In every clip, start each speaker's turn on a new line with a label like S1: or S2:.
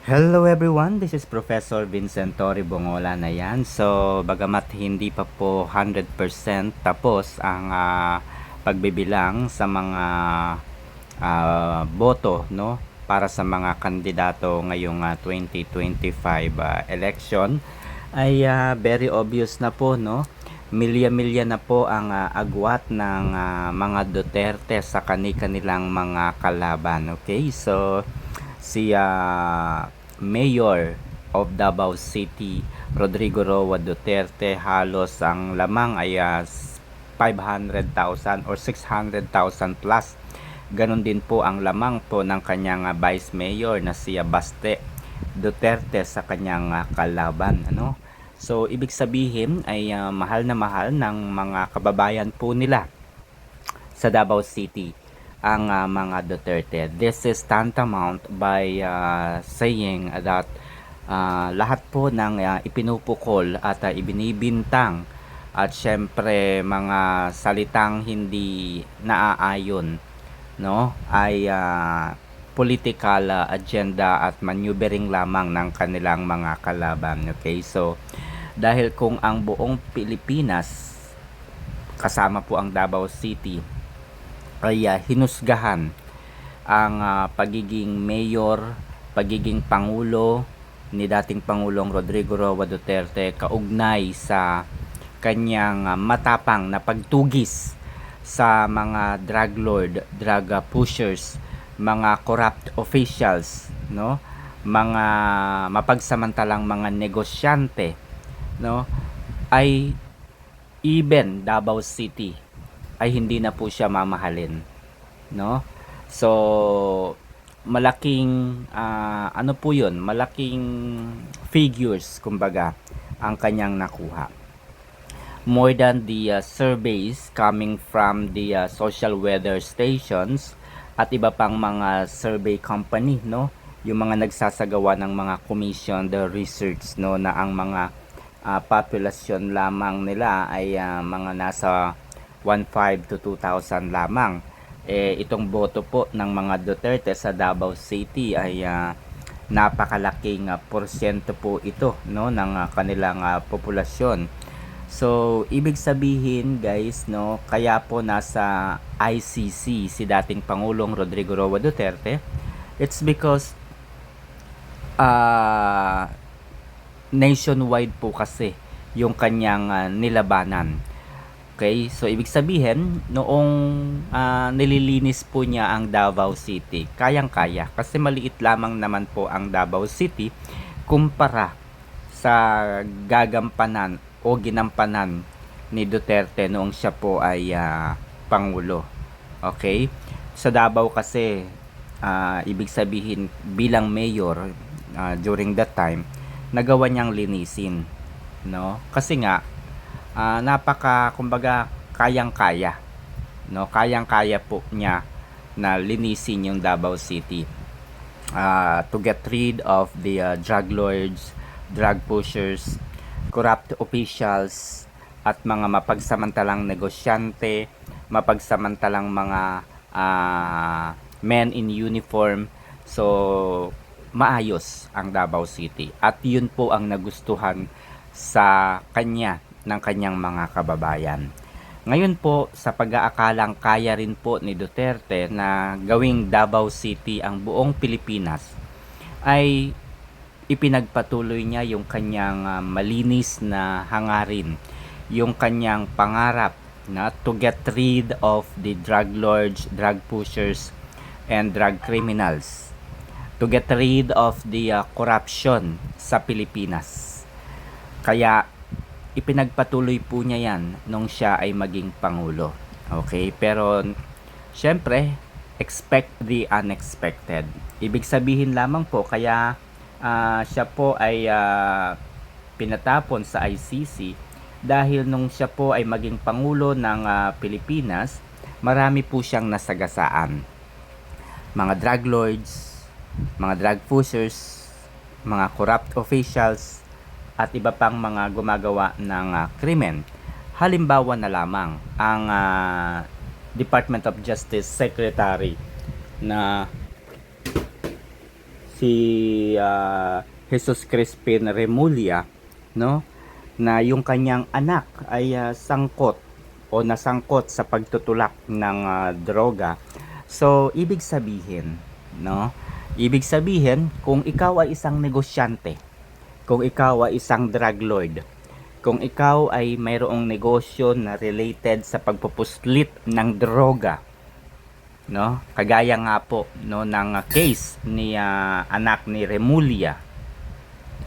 S1: Hello everyone, this is Professor Vincent Torre Bongola na yan. So, bagamat hindi pa po 100% tapos ang pagbibilang sa mga boto, no, para sa mga kandidato ngayong 2025 election, ay very obvious na po, no? Milya-milya na po ang agwat ng mga Duterte sa kanilang mga kalaban. Okay, so si Mayor of Davao City, Rodrigo Roa Duterte, halos ang lamang ay 500,000 or 600,000 plus. Ganon din po ang lamang po ng kanyang Vice Mayor na si Baste Duterte sa kanyang kalaban. Ano? So, ibig sabihin ay mahal na mahal ng mga kababayan po nila sa Davao City ang mga Duterte. This is tantamount by saying that lahat po ng ipinupukol at ibinibintang at syempre mga salitang hindi naaayon, no, ay political agenda at maneuvering lamang ng kanilang mga kalaban. Okay, so dahil kung ang buong Pilipinas kasama po ang Davao City ay hinusgahan ang pagiging mayor, pagiging pangulo ni dating Pangulong Rodrigo Roa Duterte kaugnay sa kanyang matapang na pagtugis sa mga drug lord, drug pushers, mga corrupt officials, no? Mga mapagsamantalang mga negosyante, no? Ay even Davao City ay hindi na po siya mamahalin, no? So malaking ano po 'yun, malaking figures kumbaga ang kanyang nakuha. More than the surveys coming from the social weather stations at iba pang mga survey company, no? Yung mga nagsasagawa ng mga commission the research, no, na ang mga populasyon lamang nila ay mga nasa 1,500 to 2,000 lamang. Itong boto po ng mga Duterte sa Davao City ay napakalaking porsyento po ito, no, ng kanilang populasyon. So, ibig sabihin guys, no, kaya po nasa ICC si dating Pangulong Rodrigo Roa Duterte, it's because nationwide po kasi yung kanyang nilabanan. Okay, so ibig sabihin, noong nililinis po niya ang Davao City, kayang-kaya. Kasi maliit lamang naman po ang Davao City kumpara sa gagampanan o ginampanan ni Duterte noong siya po ay Pangulo. Okay, sa Davao kasi, ibig sabihin, bilang mayor during that time, nagawa niyang linisin. No? Kasi nga, kumbaga kayang-kaya, no, kayang-kaya po niya na linisin yung Davao City to get rid of the drug lords, drug pushers, corrupt officials at mga mapagsamantalang negosyante, mapagsamantalang mga men in uniform. So maayos ang Davao City at yun po ang nagustuhan sa kanya ng kanyang mga kababayan. Ngayon po, sa pag-aakalang kaya rin po ni Duterte na gawing Davao City ang buong Pilipinas, ay ipinagpatuloy niya yung kanyang malinis na hangarin, yung kanyang pangarap na to get rid of the drug lords, drug pushers, and drug criminals, to get rid of the corruption sa Pilipinas. Kaya ipinagpatuloy po niya yan nung siya ay maging Pangulo. Okay? Pero, syempre, expect the unexpected. Ibig sabihin lamang po, kaya siya po ay pinatapon sa ICC dahil nung siya po ay maging Pangulo ng Pilipinas, marami po siyang nasagasaan. Mga drug lords, mga drug pushers, mga corrupt officials, at iba pang mga gumagawa ng krimen. Halimbawa na lamang ang Department of Justice Secretary na si Jesus Crispin Remulla, no, na yung kanyang anak ay sangkot o nasangkot sa pagtutulak ng droga. So ibig sabihin, no, ibig sabihin kung ikaw ay isang negosyante, kung ikaw ay isang drug lord, kung ikaw ay mayroong negosyo na related sa pagpupuslit ng droga, no, kagaya nga po no ng case ni anak ni Remulla,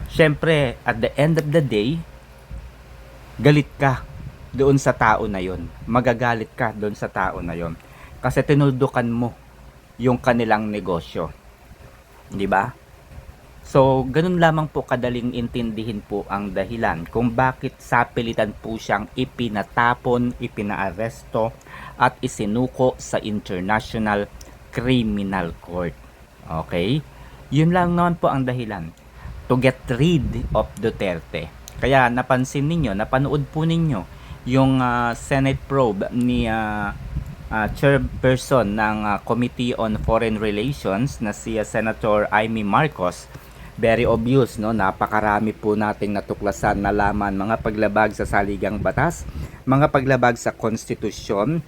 S1: syempre at the end of the day galit ka doon sa tao na yon, magagalit ka doon sa tao na yon kasi tinuldukan mo yung kanilang negosyo, di ba? So, ganun lamang po kadaling intindihin po ang dahilan kung bakit sapilitan po siyang ipinatapon, ipinaaresto at isinuko sa International Criminal Court. Okay? Yun lang naman po ang dahilan. To get rid of Duterte. Kaya napansin ninyo, napanood po ninyo yung Senate probe ni chairperson ng Committee on Foreign Relations na si Senator Amy Marcos. Very obvious, no? Napakarami po nating natuklasan, nalaman, mga paglabag sa saligang batas, mga paglabag sa konstitusyon,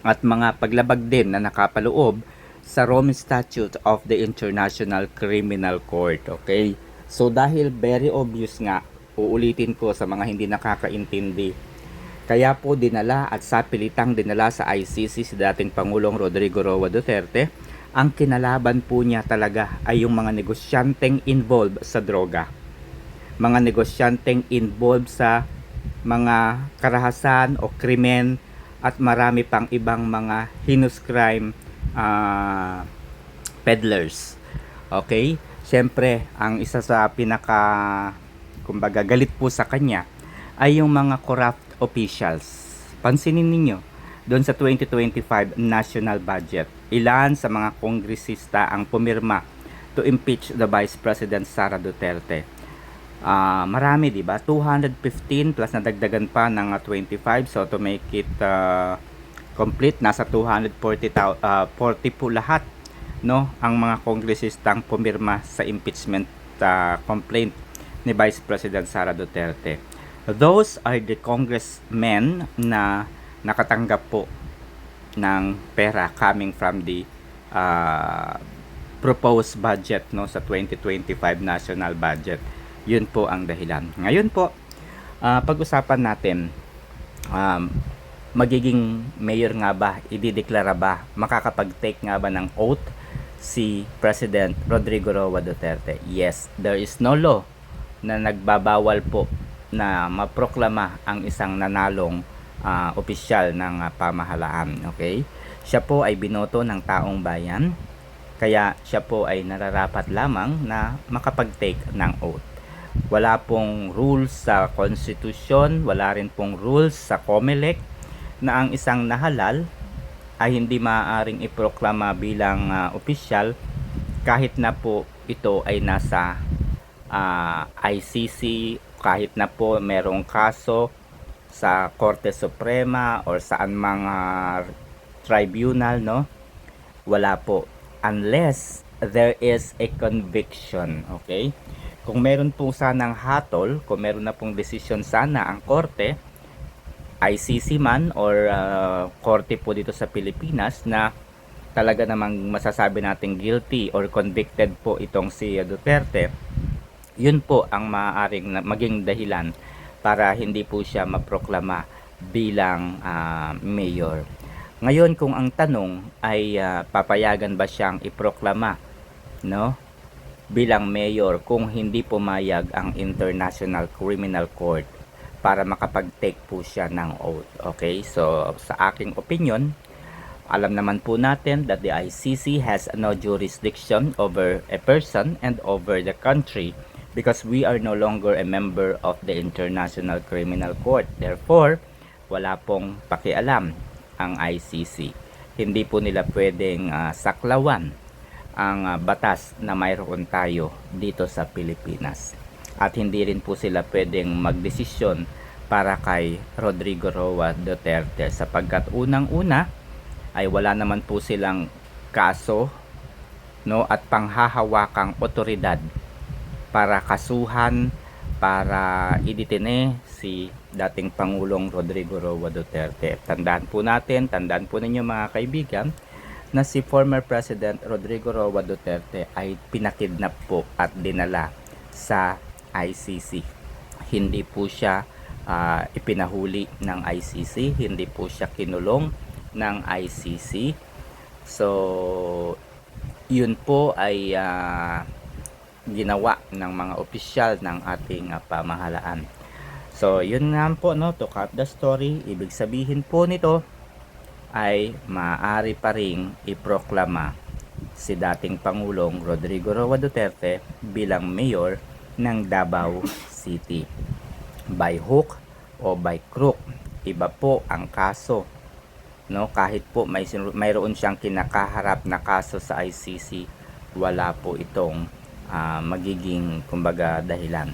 S1: at mga paglabag din na nakapaloob sa Rome Statute of the International Criminal Court. Okay? So dahil very obvious nga, uulitin ko sa mga hindi nakakaintindi, kaya po dinala at sapilitang dinala sa ICC si dating Pangulong Rodrigo Roa Duterte. Ang kinalaban po niya talaga ay yung mga negosyanteng involved sa droga. Mga negosyanteng involved sa mga karahasan o krimen at marami pang ibang mga heinous crime peddlers. Okay? Siyempre, ang isa sa kumbaga galit po sa kanya ay yung mga corrupt officials. Pansinin ninyo, doon sa 2025 national budget, ilan sa mga kongresista ang pumirma to impeach the Vice President Sara Duterte? Marami, di ba? 215 plus nadagdagan pa ng 25, so to make it complete, nasa 240 po lahat, no, ang mga kongresistang pumirma sa impeachment complaint ni Vice President Sara Duterte. Those are the congressmen na nakatanggap po ng pera coming from the proposed budget, no, sa 2025 national budget. Yun po ang dahilan. Ngayon po, pag-usapan natin, magiging mayor nga ba, idideklara ba, makakapag-take nga ba ng oath si President Rodrigo Roa Duterte? Yes, there is no law na nagbabawal po na maproklama ang isang nanalong opisyal ng pamahalaan. Okay? Siya po ay binoto ng taong bayan, kaya siya po ay nararapat lamang na makapag-take ng oath. Wala pong rules sa konstitusyon, wala rin pong rules sa COMELEC na ang isang nahalal ay hindi maaaring iproklama bilang opisyal kahit na po ito ay nasa ICC, kahit na po merong kaso sa Korte Suprema or saan mga tribunal, no? Wala po unless there is a conviction. Okay? Kung meron po sanang hatol, kung meron na pong desisyon sana ang korte, ICC man or korte po dito sa Pilipinas, na talaga namang masasabi natin guilty or convicted po itong si Duterte, yun po ang maaaring maging dahilan para hindi po siya maproklama bilang mayor. Ngayon, kung ang tanong ay papayagan ba siyang iproklama, no, bilang mayor kung hindi pumayag ang International Criminal Court para makapag-take po siya ng oath. Okay? So, sa aking opinion, alam naman po natin that the ICC has no jurisdiction over a person and over the country because we are no longer a member of the International Criminal Court. Therefore, wala pong pakialam ang ICC. Hindi po nila pwedeng saklawan ang batas na mayroon tayo dito sa Pilipinas. At hindi rin po sila pwedeng magdesisyon para kay Rodrigo Roa Duterte sapagkat unang-una ay wala naman po silang kaso no, at panghahawakang otoridad para kasuhan, para idetine si dating Pangulong Rodrigo Roa Duterte. Tandaan po ninyo mga kaibigan, na si former President Rodrigo Roa Duterte ay pinakidnap po at dinala sa ICC. Hindi po siya ipinahuli ng ICC, hindi po siya kinulong ng ICC. So, yun po ay ginawa ng mga opisyal ng ating pamahalaan. So, yun nga po, no, to cut the story, ibig sabihin po nito ay maaari pa ring iproklama si dating Pangulong Rodrigo Roa Duterte bilang mayor ng Davao City. By hook o by crook, iba po ang kaso, no? Kahit po mayroon siyang kinakaharap na kaso sa ICC, wala po itong magiging kumbaga dahilan.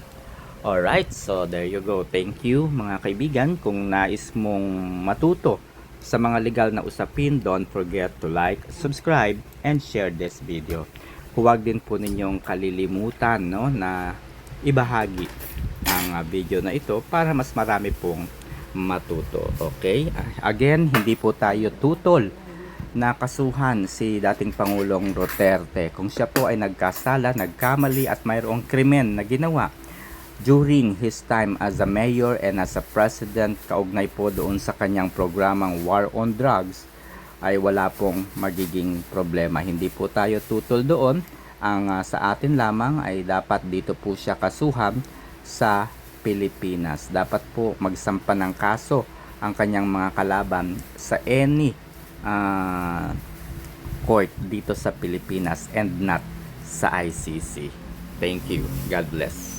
S1: Alright, so there you go. Thank you mga kaibigan. Kung nais mong matuto sa mga legal na usapin, don't forget to like, subscribe, and share this video. Huwag din po ninyong kalilimutan, no, na ibahagi ang video na ito para mas marami pong matuto. Okay? Again, hindi po tayo tutol na kasuhan si dating Pangulong Duterte. Kung siya po ay nagkasala, nagkamali at mayroong krimen na ginawa during his time as a mayor and as a president, kaugnay po doon sa kanyang programang War on Drugs, ay wala pong magiging problema. Hindi po tayo tutol doon. Ang sa atin lamang ay dapat dito po siya kasuhan sa Pilipinas. Dapat po magsampa ng kaso ang kanyang mga kalaban sa any court dito sa Pilipinas and not sa ICC. Thank you. God bless.